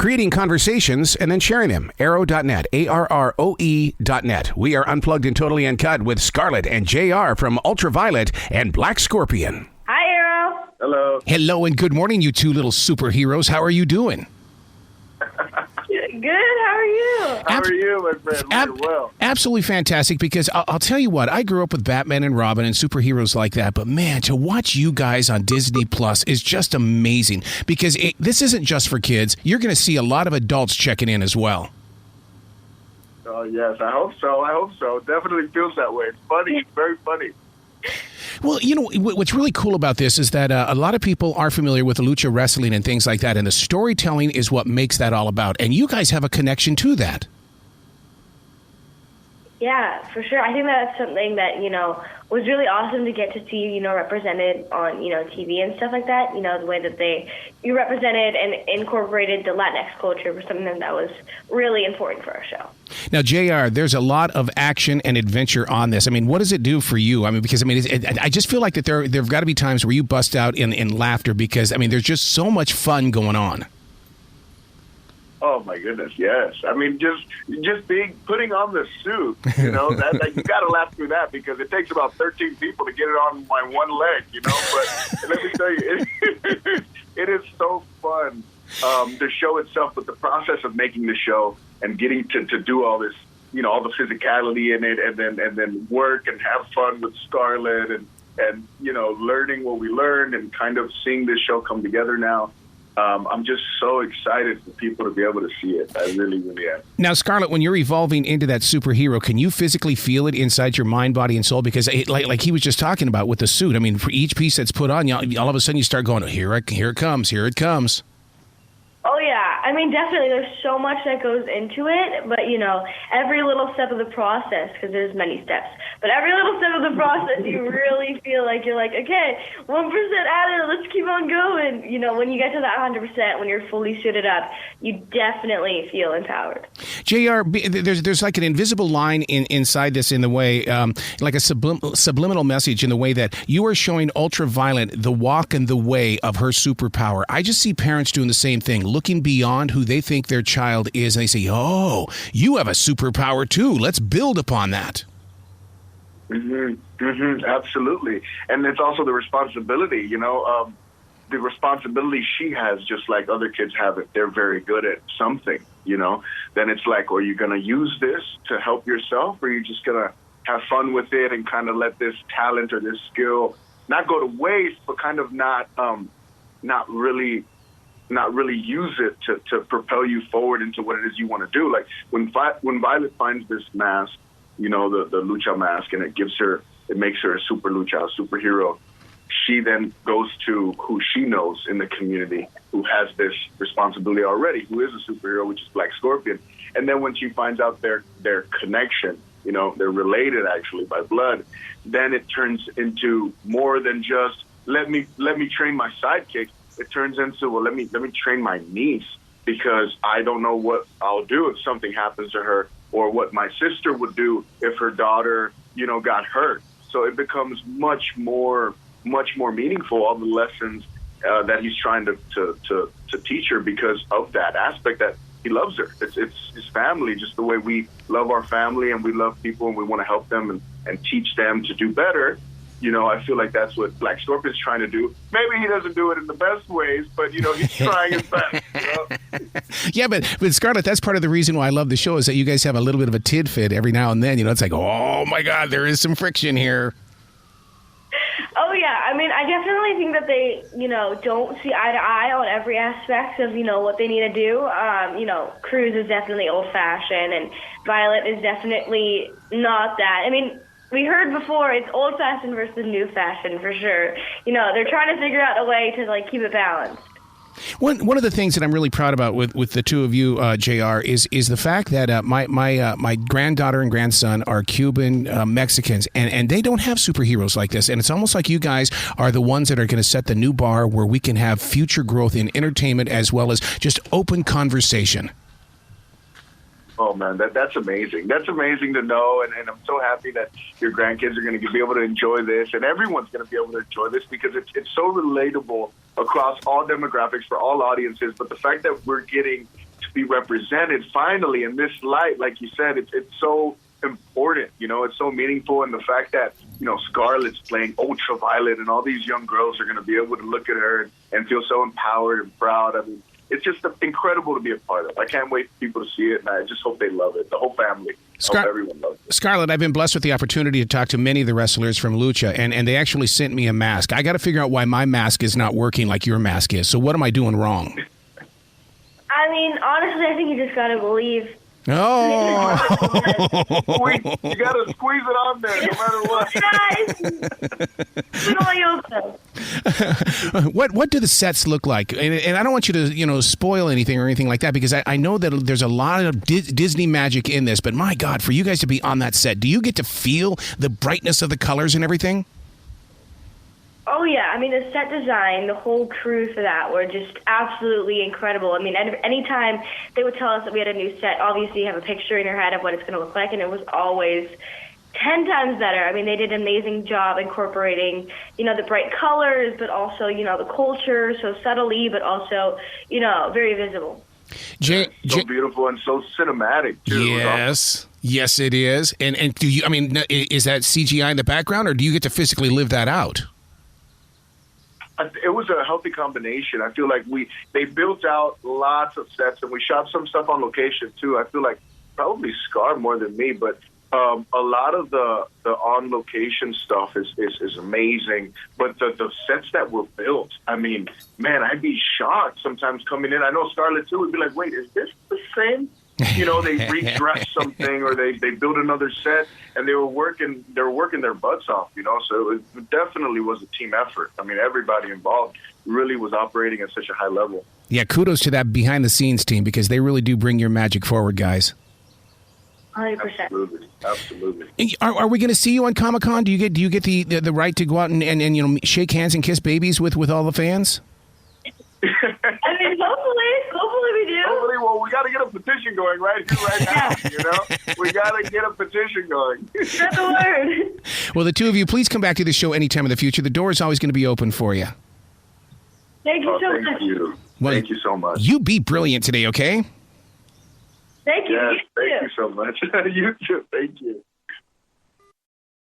creating conversations and then sharing them. Arrow.net, ARROE.net. We are unplugged and totally uncut with Scarlett and JR from Ultraviolet and Black Scorpion. Hi, Arrow. Hello. Hello and good morning, you two little superheroes. How are you doing? Good. How are you? How are you, my friend? Very well. Absolutely fantastic, because I'll tell you what, I grew up with Batman and Robin and superheroes like that, but man, to watch you guys on Disney Plus is just amazing, because this isn't just for kids. You're going to see a lot of adults checking in as well. Oh, yes, I hope so. Definitely feels that way. It's funny. It's very funny. Well, you know, what's really cool about this is that a lot of people are familiar with lucha wrestling and things like that, and the storytelling is what makes that all about. And you guys have a connection to that. Yeah, for sure. I think that's something that, was really awesome to get to see, represented on, TV and stuff like that. The way that you represented and incorporated the Latinx culture was something that was really important for our show. Now, JR, there's a lot of action and adventure on this. I mean, what does it do for you? I mean, because, I just feel like that there've got to be times where you bust out in laughter because, there's just so much fun going on. Oh my goodness, yes. Just putting on the suit, that you got to laugh through that because it takes about 13 people to get it on my one leg, But let me tell you, it is so fun. The show itself, but the process of making the show and getting to do all this, all the physicality in it, and then work and have fun with Scarlett and learning what we learned and kind of seeing this show come together now. I'm just so excited for people to be able to see it. I really, really am. Now, Scarlett, when you're evolving into that superhero, can you physically feel it inside your mind, body, and soul? Because like he was just talking about with the suit, for each piece that's put on, all of a sudden you start going, here it comes. Oh, yeah. Definitely. There's so much that goes into it, but, every little step of the process, because there's many steps, but every little step of the process, you really feel like you're like, okay, 1% added, let's keep on going. When you get to that 100%, when you're fully suited up, you definitely feel empowered. JR, there's like an invisible line inside this in the way, like a subliminal message in the way that you are showing Ultraviolet the walk and the way of her superpower. I just see parents doing the same thing, looking beyond who they think their child is, and they say, oh, you have a superpower too. Let's build upon that. Absolutely. And it's also the responsibility, the responsibility she has, just like other kids have it. They're very good at something, then it's like, are you going to use this to help yourself, or are you just going to have fun with it and kind of let this talent or this skill not go to waste, but kind of not really use it to propel you forward into what it is you want to do. Like when Violet finds this mask, the lucha mask, and it makes her a super lucha, a superhero. She then goes to who she knows in the community who has this responsibility already, who is a superhero, which is Black Scorpion. And then when she finds out their connection, they're related actually by blood, then it turns into more than just let me train my sidekick. It turns into, well, let me train my niece, because I don't know what I'll do if something happens to her, or what my sister would do if her daughter, got hurt. So it becomes much more meaningful, all the lessons that he's trying to teach her, because of that aspect that he loves her. It's his family, just the way we love our family, and we love people, and we want to help them and teach them to do better. I feel like that's what Black Scorpion's trying to do. Maybe he doesn't do it in the best ways, but, he's trying his best. Yeah, but Scarlett, that's part of the reason why I love the show, is that you guys have a little bit of a tidbit every now and then. It's like, oh, my God, there is some friction here. Oh, yeah. I definitely think that they, don't see eye to eye on every aspect of, what they need to do. Cruz is definitely old-fashioned, and Violet is definitely not that. We heard before it's old-fashioned versus new-fashioned for sure. They're trying to figure out a way to keep it balanced. One of the things that I'm really proud about with the two of you, JR, is the fact that my granddaughter and grandson are Cuban Mexicans, and they don't have superheroes like this. And it's almost like you guys are the ones that are going to set the new bar where we can have future growth in entertainment as well as just open conversation. Oh, man, that's amazing. That's amazing to know, and I'm so happy that your grandkids are going to be able to enjoy this, and everyone's going to be able to enjoy this, because it's so relatable across all demographics for all audiences. But the fact that we're getting be represented finally in this light. Like you said, it's so important, you know, it's so meaningful. And the fact that, you know, Scarlett's playing Ultraviolet and all these young girls are going to be able to look at her and feel so empowered and proud. I mean, it's just incredible to be a part of. I can't wait for people to see it, and I just hope they love it. The whole family. I hope everyone loves it. Scarlett, I've been blessed with the opportunity to talk to many of the wrestlers from Lucha, and they actually sent me a mask. I got to figure out why my mask is not working like your mask is. So what am I doing wrong? I mean, honestly, I think you just got to believe. Oh. You got to squeeze it on there no matter what. What do the sets look like? And I don't want you to, you know, spoil anything or anything like that, because I know that there's a lot of Disney magic in this, but my God, for you guys to be on that set, do you get to feel the brightness of the colors and everything? Oh, yeah. I mean, the set design, the whole crew for that were just absolutely incredible. I mean, anytime they would tell us that we had a new set, obviously you have a picture in your head of what it's going to look like, and it was always 10 times better. I mean, they did an amazing job incorporating, you know, the bright colors, but also, you know, the culture so subtly, but also, you know, very visible. So beautiful and so cinematic, too. Yes. Yes, it is. And do you, I mean, is that CGI in the background, or do you get to physically live that out? It was a healthy combination. I feel like they built out lots of sets, and we shot some stuff on location too. I feel like probably Scar more than me, but a lot of the on location stuff is amazing. But the sets that were built, I mean, man, I'd be shocked sometimes coming in. I know Scarlett too would be like, "Wait, is this the same?" You know, they redressed something, or they built another set, and they were working their butts off, you know, so it definitely was a team effort. I mean, everybody involved really was operating at such a high level. Yeah, kudos to that behind-the-scenes team, because they really do bring your magic forward, guys. 100%. Absolutely. Are we going to see you on Comic-Con? Do you get the right to go out and you know, shake hands and kiss babies with all the fans? I mean, hopefully we do. Hopefully, well, we got to get a petition going right now, you know? We got to get a petition going. That's the word. Well, the two of you, please come back to the show anytime in the future. The door is always going to be open for you. Thank you so much. Thank you. Well, thank you so much. You be brilliant today, okay? Thank you. Yes, thank you so much. You too. Thank you.